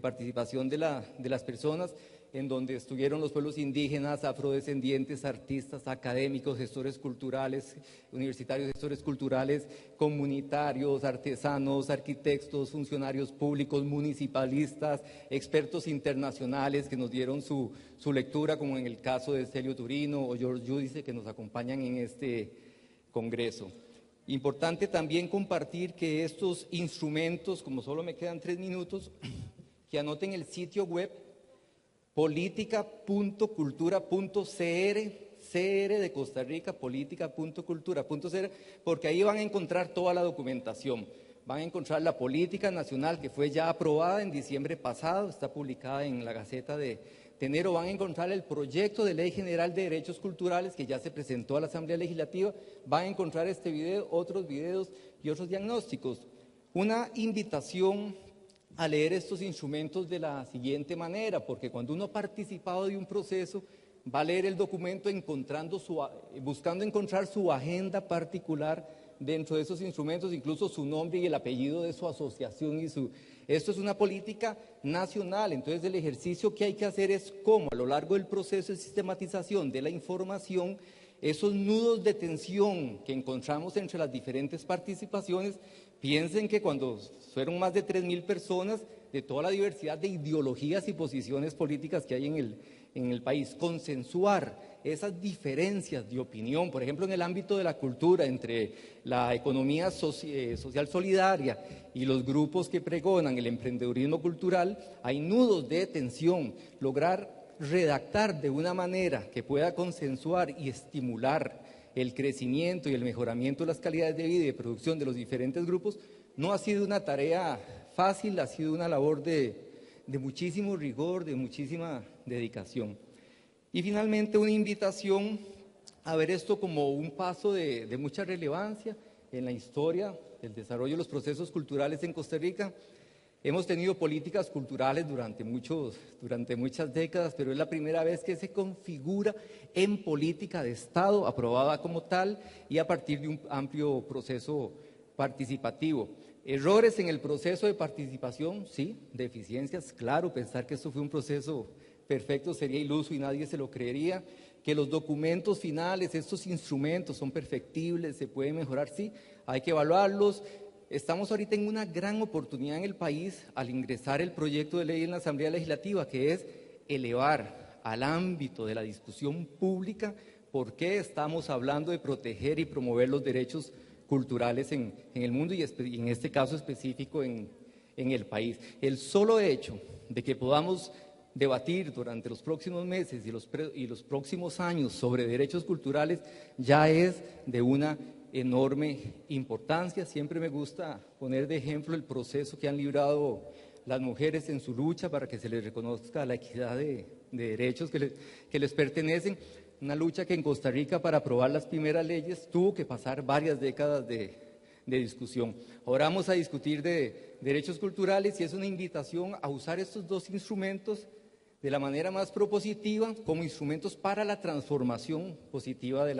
[SPEAKER 4] participación de las personas, en donde estuvieron los pueblos indígenas, afrodescendientes, artistas, académicos, gestores culturales, universitarios, gestores culturales, comunitarios, artesanos, arquitectos, funcionarios públicos, municipalistas, expertos internacionales que nos dieron su lectura, como en el caso de Celio Turino o George Giudice, que nos acompañan en este congreso. Importante también compartir que estos instrumentos, como solo me quedan 3 minutos, que anoten el sitio web política.cultura.cr, CR de Costa Rica, política.cultura.cr, porque ahí van a encontrar toda la documentación. Van a encontrar la política nacional, que fue ya aprobada en diciembre pasado, está publicada en la Gaceta de enero. Van a encontrar el proyecto de Ley General de Derechos Culturales, que ya se presentó a la Asamblea Legislativa. Van a encontrar este video, otros videos y otros diagnósticos. Una invitación a leer estos instrumentos de la siguiente manera, porque cuando uno ha participado de un proceso, va a leer el documento buscando encontrar su agenda particular dentro de esos instrumentos, incluso su nombre y el apellido de su asociación. Esto es una política nacional, entonces el ejercicio que hay que hacer es cómo a lo largo del proceso de sistematización de la información, esos nudos de tensión que encontramos entre las diferentes participaciones. Piensen que cuando fueron más de 3.000 personas de toda la diversidad de ideologías y posiciones políticas que hay en el país, consensuar esas diferencias de opinión, por ejemplo en el ámbito de la cultura, entre la economía social solidaria y los grupos que pregonan el emprendedurismo cultural, hay nudos de tensión. Lograr redactar de una manera que pueda consensuar y estimular el crecimiento y el mejoramiento de las calidades de vida y de producción de los diferentes grupos no ha sido una tarea fácil, ha sido una labor de muchísimo rigor, de muchísima dedicación. Y finalmente una invitación a ver esto como un paso de mucha relevancia en la historia del desarrollo de los procesos culturales en Costa Rica. Hemos tenido políticas culturales durante muchas décadas, pero es la primera vez que se configura en política de Estado, aprobada como tal y a partir de un amplio proceso participativo. Errores en el proceso de participación, sí, deficiencias, claro, pensar que esto fue un proceso perfecto sería iluso y nadie se lo creería. Que los documentos finales, estos instrumentos son perfectibles, se pueden mejorar, sí, hay que evaluarlos. Estamos ahorita en una gran oportunidad en el país al ingresar el proyecto de ley en la Asamblea Legislativa, que es elevar al ámbito de la discusión pública por qué estamos hablando de proteger y promover los derechos culturales en el mundo y en este caso específico en el país. El solo hecho de que podamos debatir durante los próximos meses y los próximos años sobre derechos culturales ya es de una enorme importancia. Siempre me gusta poner de ejemplo el proceso que han librado las mujeres en su lucha para que se les reconozca la equidad de derechos que les pertenecen. Una lucha que en Costa Rica, para aprobar las primeras leyes, tuvo que pasar varias décadas de discusión. Ahora vamos a discutir de derechos culturales y es una invitación a usar estos dos instrumentos de la manera más propositiva como instrumentos para la transformación positiva de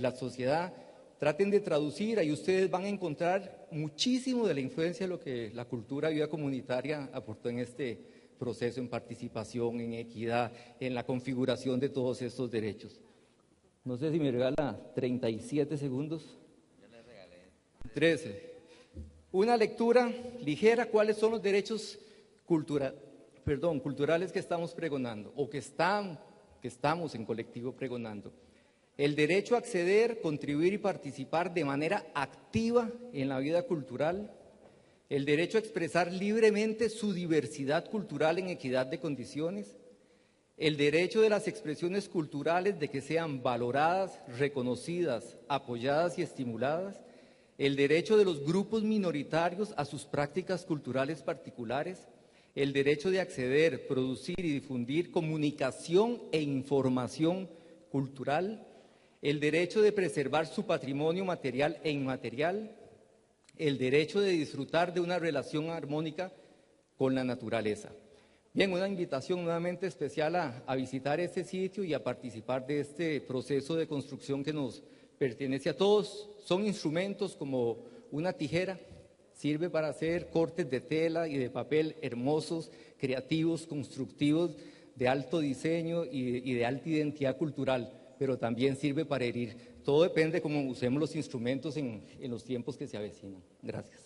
[SPEAKER 4] la sociedad. Traten de traducir, ahí ustedes van a encontrar muchísimo de la influencia de lo que la cultura viva comunitaria aportó en este proceso, en participación, en equidad, en la configuración de todos estos derechos. No sé si me regala 37 segundos. 13. Una lectura ligera, ¿cuáles son los derechos culturales que estamos pregonando o que estamos en colectivo pregonando? El derecho a acceder, contribuir y participar de manera activa en la vida cultural, el derecho a expresar libremente su diversidad cultural en equidad de condiciones, el derecho de las expresiones culturales de que sean valoradas, reconocidas, apoyadas y estimuladas, el derecho de los grupos minoritarios a sus prácticas culturales particulares, el derecho de acceder, producir y difundir comunicación e información cultural, el derecho de preservar su patrimonio material e inmaterial, el derecho de disfrutar de una relación armónica con la naturaleza. Bien, una invitación nuevamente especial a visitar este sitio y a participar de este proceso de construcción que nos pertenece a todos. Son instrumentos como una tijera, sirve para hacer cortes de tela y de papel hermosos, creativos, constructivos, de alto diseño y de alta identidad cultural, pero también sirve para herir. Todo depende de cómo usemos los instrumentos en los tiempos que se avecinan. Gracias.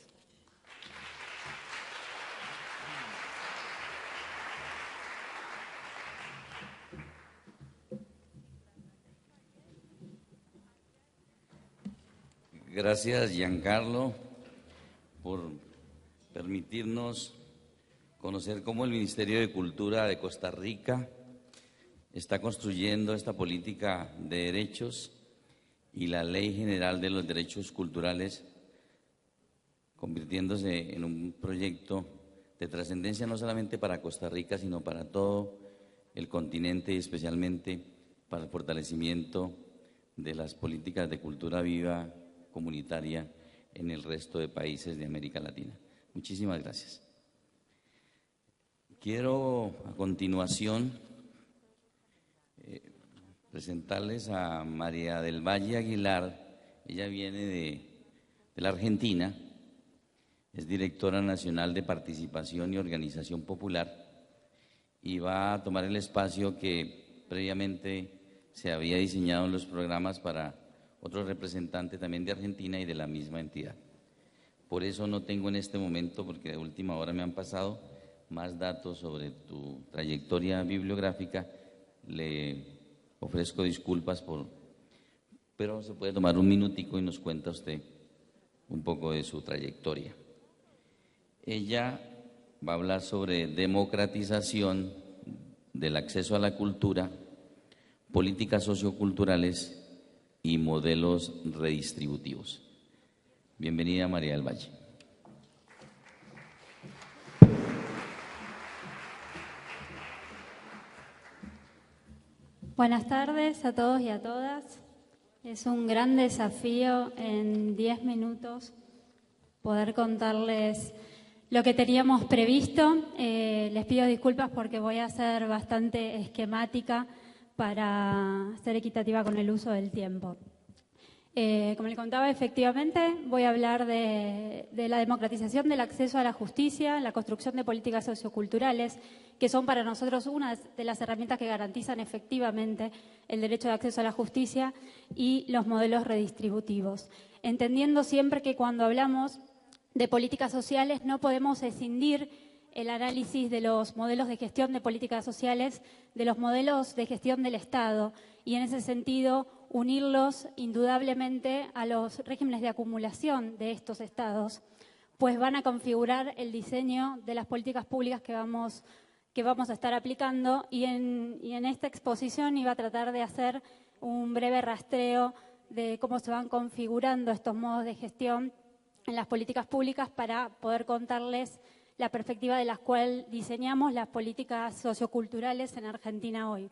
[SPEAKER 1] Gracias, Giancarlo, por permitirnos conocer cómo el Ministerio de Cultura de Costa Rica está construyendo esta política de derechos y la Ley General de los Derechos Culturales, convirtiéndose en un proyecto de trascendencia no solamente para Costa Rica, sino para todo el continente y especialmente para el fortalecimiento de las políticas de cultura viva comunitaria en el resto de países de América Latina. Muchísimas gracias. Quiero a continuación presentarles a María del Valle Aguilar. Ella viene de la Argentina, es directora nacional de Participación y Organización Popular y va a tomar el espacio que previamente se había diseñado en los programas para otro representante también de Argentina y de la misma entidad. Por eso no tengo en este momento, porque de última hora me han pasado más datos sobre tu trayectoria bibliográfica. Le ofrezco disculpas pero se puede tomar un minutico y nos cuenta usted un poco de su trayectoria. Ella va a hablar sobre democratización del acceso a la cultura, políticas socioculturales y modelos redistributivos. Bienvenida, María del Valle.
[SPEAKER 7] Buenas tardes a todos y a todas. Es un gran desafío en 10 minutos poder contarles lo que teníamos previsto. Les pido disculpas porque voy a ser bastante esquemática para ser equitativa con el uso del tiempo. Como le contaba, efectivamente voy a hablar de la democratización del acceso a la justicia, la construcción de políticas socioculturales, que son para nosotros una de las herramientas que garantizan efectivamente el derecho de acceso a la justicia, y los modelos redistributivos. Entendiendo siempre que cuando hablamos de políticas sociales no podemos escindir el análisis de los modelos de gestión de políticas sociales, de los modelos de gestión del Estado, y en ese sentido unirlos indudablemente a los regímenes de acumulación de estos estados, pues van a configurar el diseño de las políticas públicas que vamos a estar aplicando, y en esta exposición iba a tratar de hacer un breve rastreo de cómo se van configurando estos modos de gestión en las políticas públicas para poder contarles la perspectiva de la cual diseñamos las políticas socioculturales en Argentina hoy.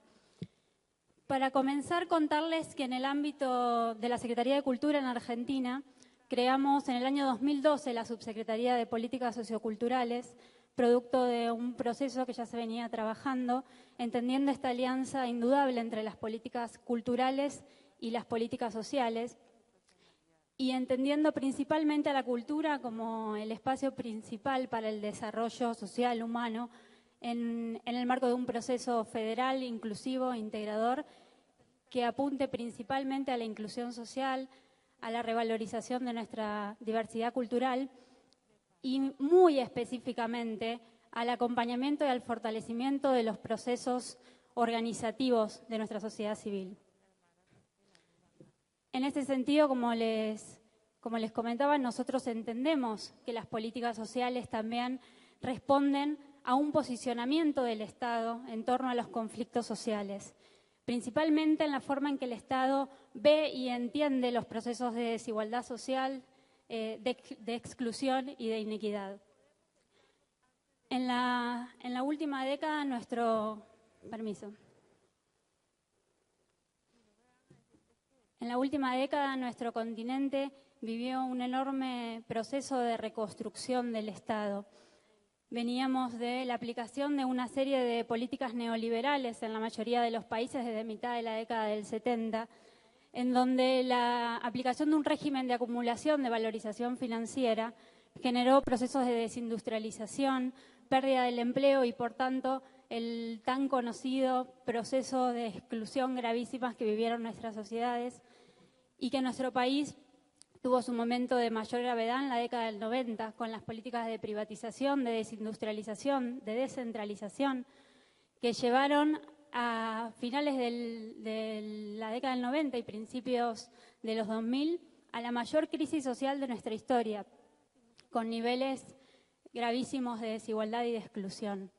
[SPEAKER 7] Para comenzar, contarles que en el ámbito de la Secretaría de Cultura en Argentina, creamos en el año 2012 la Subsecretaría de Políticas Socioculturales, producto de un proceso que ya se venía trabajando, entendiendo esta alianza indudable entre las políticas culturales y las políticas sociales, y entendiendo principalmente a la cultura como el espacio principal para el desarrollo social humano en el marco de un proceso federal, inclusivo, integrador, que apunte principalmente a la inclusión social, a la revalorización de nuestra diversidad cultural y muy específicamente al acompañamiento y al fortalecimiento de los procesos organizativos de nuestra sociedad civil. En este sentido, como les comentaba, nosotros entendemos que las políticas sociales también responden a un posicionamiento del Estado en torno a los conflictos sociales, principalmente en la forma en que el Estado ve y entiende los procesos de desigualdad social, de exclusión y de inequidad. En la última década, nuestro continente vivió un enorme proceso de reconstrucción del Estado. Veníamos de la aplicación de una serie de políticas neoliberales en la mayoría de los países desde mitad de la década del 70, en donde la aplicación de un régimen de acumulación de valorización financiera generó procesos de desindustrialización, pérdida del empleo y, por tanto, el tan conocido proceso de exclusión gravísimas que vivieron nuestras sociedades y que nuestro país tuvo su momento de mayor gravedad en la década del 90, con las políticas de privatización, de desindustrialización, de descentralización, que llevaron a finales de la década del 90 y principios de los 2000 a la mayor crisis social de nuestra historia, con niveles gravísimos de desigualdad y de exclusión.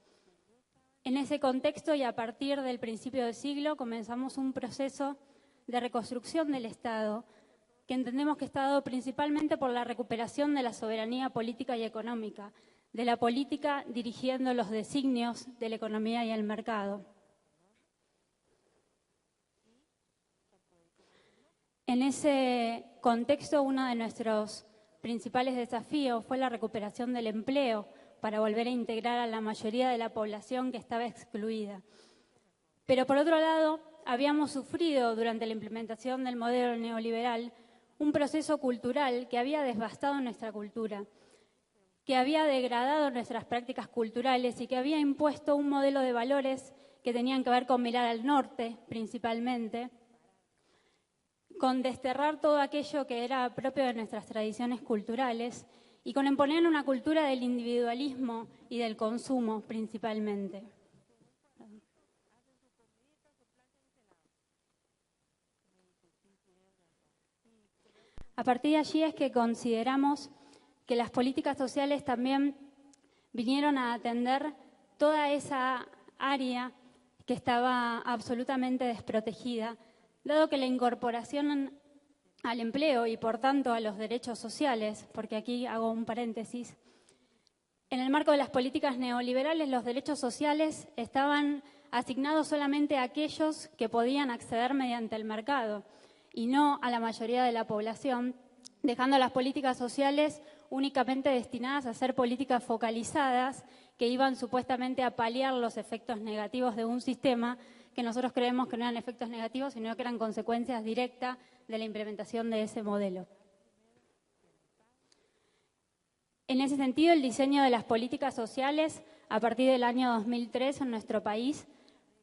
[SPEAKER 7] En ese contexto y a partir del principio del siglo comenzamos un proceso de reconstrucción del Estado, que entendemos que está dado principalmente por la recuperación de la soberanía política y económica, de la política dirigiendo los designios de la economía y el mercado. En ese contexto, uno de nuestros principales desafíos fue la recuperación del empleo para volver a integrar a la mayoría de la población que estaba excluida. Pero por otro lado, habíamos sufrido durante la implementación del modelo neoliberal un proceso cultural que había devastado nuestra cultura, que había degradado nuestras prácticas culturales y que había impuesto un modelo de valores que tenían que ver con mirar al norte principalmente, con desterrar todo aquello que era propio de nuestras tradiciones culturales y con imponer una cultura del individualismo y del consumo principalmente. A partir de allí es que consideramos que las políticas sociales también vinieron a atender toda esa área que estaba absolutamente desprotegida, dado que la incorporación al empleo y, por tanto, a los derechos sociales, porque aquí hago un paréntesis, en el marco de las políticas neoliberales los derechos sociales estaban asignados solamente a aquellos que podían acceder mediante el mercado y no a la mayoría de la población, dejando las políticas sociales únicamente destinadas a ser políticas focalizadas que iban supuestamente a paliar los efectos negativos de un sistema que nosotros creemos que no eran efectos negativos, sino que eran consecuencias directas de la implementación de ese modelo. En ese sentido, el diseño de las políticas sociales a partir del año 2003 en nuestro país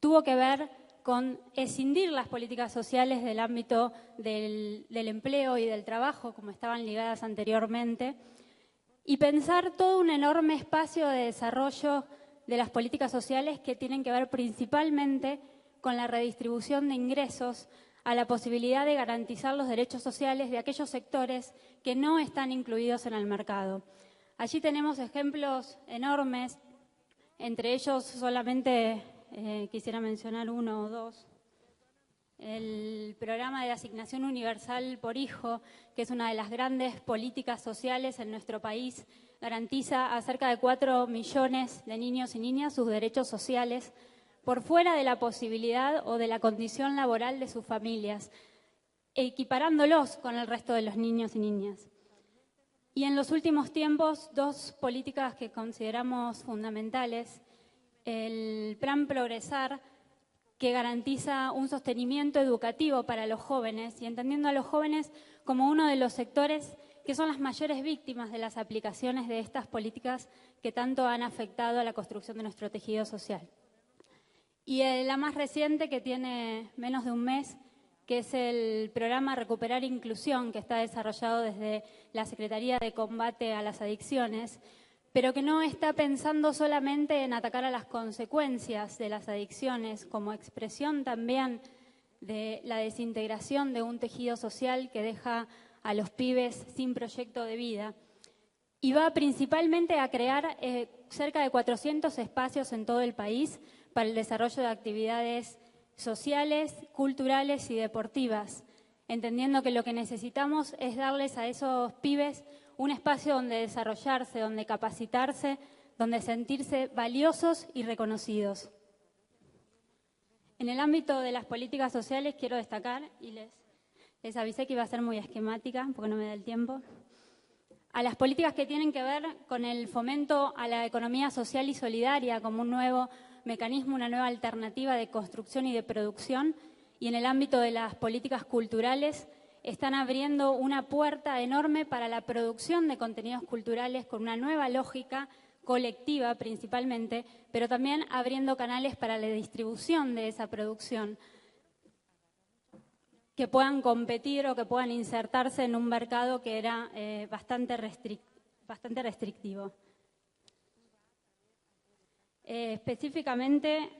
[SPEAKER 7] tuvo que ver con escindir las políticas sociales del ámbito del empleo y del trabajo, como estaban ligadas anteriormente, y pensar todo un enorme espacio de desarrollo de las políticas sociales que tienen que ver principalmente con la redistribución de ingresos, a la posibilidad de garantizar los derechos sociales de aquellos sectores que no están incluidos en el mercado. Allí tenemos ejemplos enormes, entre ellos solamente quisiera mencionar uno o dos. El programa de asignación universal por hijo, que es una de las grandes políticas sociales en nuestro país, garantiza a cerca de 4 millones de niños y niñas sus derechos sociales por fuera de la posibilidad o de la condición laboral de sus familias, equiparándolos con el resto de los niños y niñas. Y en los últimos tiempos, 2 políticas que consideramos fundamentales: el Plan Progresar, que garantiza un sostenimiento educativo para los jóvenes y entendiendo a los jóvenes como uno de los sectores que son las mayores víctimas de las aplicaciones de estas políticas que tanto han afectado a la construcción de nuestro tejido social. Y la más reciente, que tiene menos de un mes, que es el programa Recuperar Inclusión, que está desarrollado desde la Secretaría de Combate a las Adicciones, pero que no está pensando solamente en atacar a las consecuencias de las adicciones, como expresión también de la desintegración de un tejido social que deja a los pibes sin proyecto de vida. Y va principalmente a crear cerca de 400 espacios en todo el país para el desarrollo de actividades sociales, culturales y deportivas, entendiendo que lo que necesitamos es darles a esos pibes un espacio donde desarrollarse, donde capacitarse, donde sentirse valiosos y reconocidos. En el ámbito de las políticas sociales quiero destacar, y les avisé que iba a ser muy esquemática porque no me da el tiempo, a las políticas que tienen que ver con el fomento a la economía social y solidaria como un nuevo mecanismo, una nueva alternativa de construcción y de producción, y en el ámbito de las políticas culturales están abriendo una puerta enorme para la producción de contenidos culturales con una nueva lógica colectiva principalmente, pero también abriendo canales para la distribución de esa producción que puedan competir o que puedan insertarse en un mercado que era bastante restrictivo. Específicamente,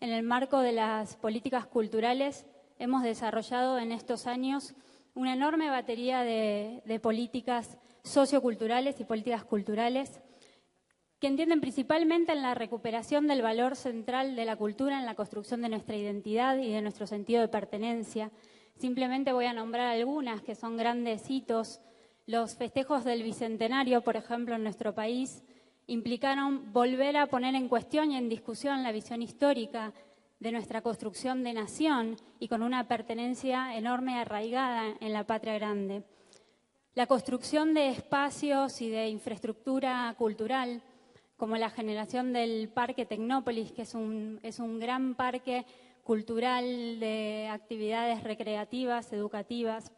[SPEAKER 7] en el marco de las políticas culturales, hemos desarrollado en estos años una enorme batería de políticas socioculturales y políticas culturales que entienden principalmente en la recuperación del valor central de la cultura en la construcción de nuestra identidad y de nuestro sentido de pertenencia. Simplemente voy a nombrar algunas que son grandes hitos. Los festejos del Bicentenario, por ejemplo, en nuestro país, implicaron volver a poner en cuestión y en discusión la visión histórica de nuestra construcción de nación y con una pertenencia enorme arraigada en la patria grande. La construcción de espacios y de infraestructura cultural, como la generación del Parque Tecnópolis, que es un gran parque cultural de actividades recreativas, educativas.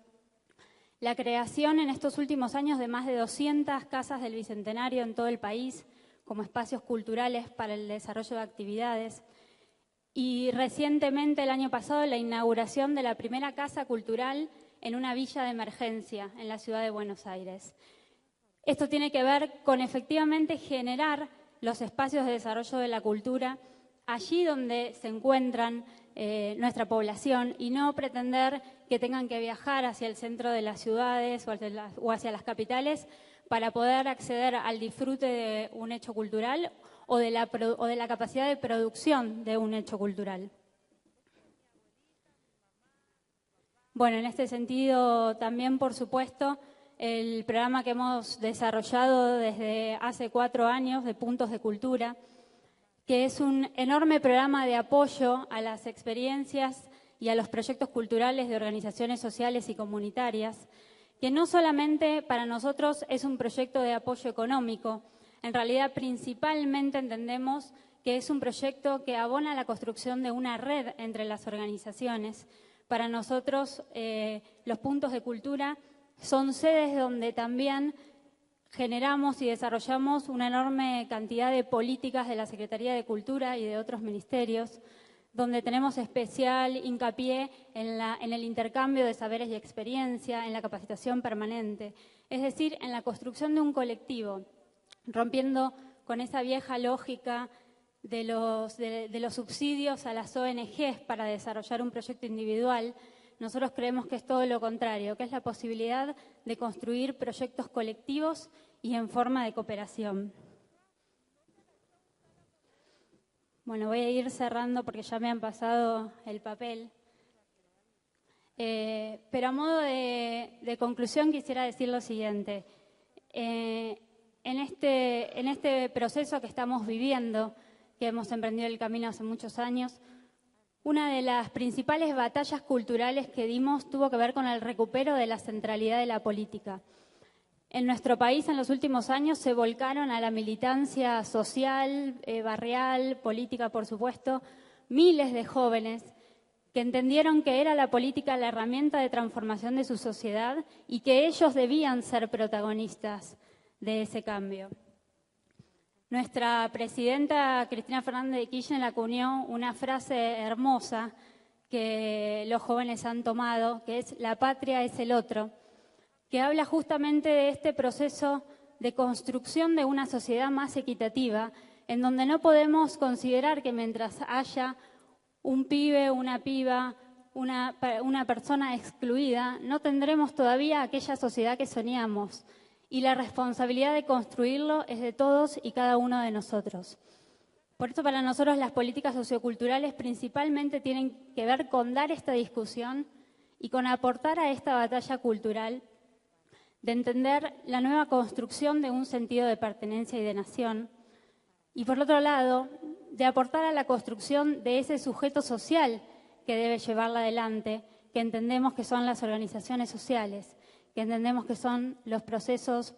[SPEAKER 7] La creación en estos últimos años de más de 200 casas del Bicentenario en todo el país, como espacios culturales para el desarrollo de actividades. Y recientemente, el año pasado, la inauguración de la primera casa cultural en una villa de emergencia en la ciudad de Buenos Aires. Esto tiene que ver con efectivamente generar los espacios de desarrollo de la cultura allí donde se encuentran nuestra población y no pretender que tengan que viajar hacia el centro de las ciudades o hacia las capitales para poder acceder al disfrute de un hecho cultural o de la capacidad de producción de un hecho cultural. Bueno, en este sentido también, por supuesto, el programa que hemos desarrollado desde hace 4 años de Puntos de Cultura, que es un enorme programa de apoyo a las experiencias y a los proyectos culturales de organizaciones sociales y comunitarias, que no solamente para nosotros es un proyecto de apoyo económico, en realidad principalmente entendemos que es un proyecto que abona la construcción de una red entre las organizaciones. Para nosotros, los puntos de cultura son sedes donde también generamos y desarrollamos una enorme cantidad de políticas de la Secretaría de Cultura y de otros ministerios, donde tenemos especial hincapié en el intercambio de saberes y experiencia, en la capacitación permanente, es decir, en la construcción de un colectivo, rompiendo con esa vieja lógica de los subsidios a las ONGs para desarrollar un proyecto individual. Nosotros creemos que es todo lo contrario, que es la posibilidad de construir proyectos colectivos y en forma de cooperación. Bueno, voy a ir cerrando porque ya me han pasado el papel. Pero a modo de conclusión quisiera decir lo siguiente. En este proceso que estamos viviendo, que hemos emprendido el camino hace muchos años, una de las principales batallas culturales que dimos tuvo que ver con el recupero de la centralidad de la política. En nuestro país, en los últimos años, se volcaron a la militancia social, barrial, política, por supuesto, miles de jóvenes que entendieron que era la política la herramienta de transformación de su sociedad y que ellos debían ser protagonistas de ese cambio. Nuestra presidenta Cristina Fernández de Kirchner acuñó una frase hermosa que los jóvenes han tomado, que es "la patria es el otro", que habla justamente de este proceso de construcción de una sociedad más equitativa, en donde no podemos considerar que mientras haya un pibe, una piba, una persona excluida, no tendremos todavía aquella sociedad que soñamos. Y la responsabilidad de construirlo es de todos y cada uno de nosotros. Por eso para nosotros las políticas socioculturales principalmente tienen que ver con dar esta discusión y con aportar a esta batalla cultural de entender la nueva construcción de un sentido de pertenencia y de nación. Y por otro lado, de aportar a la construcción de ese sujeto social que debe llevarla adelante, que entendemos que son las organizaciones sociales, que entendemos que son los procesos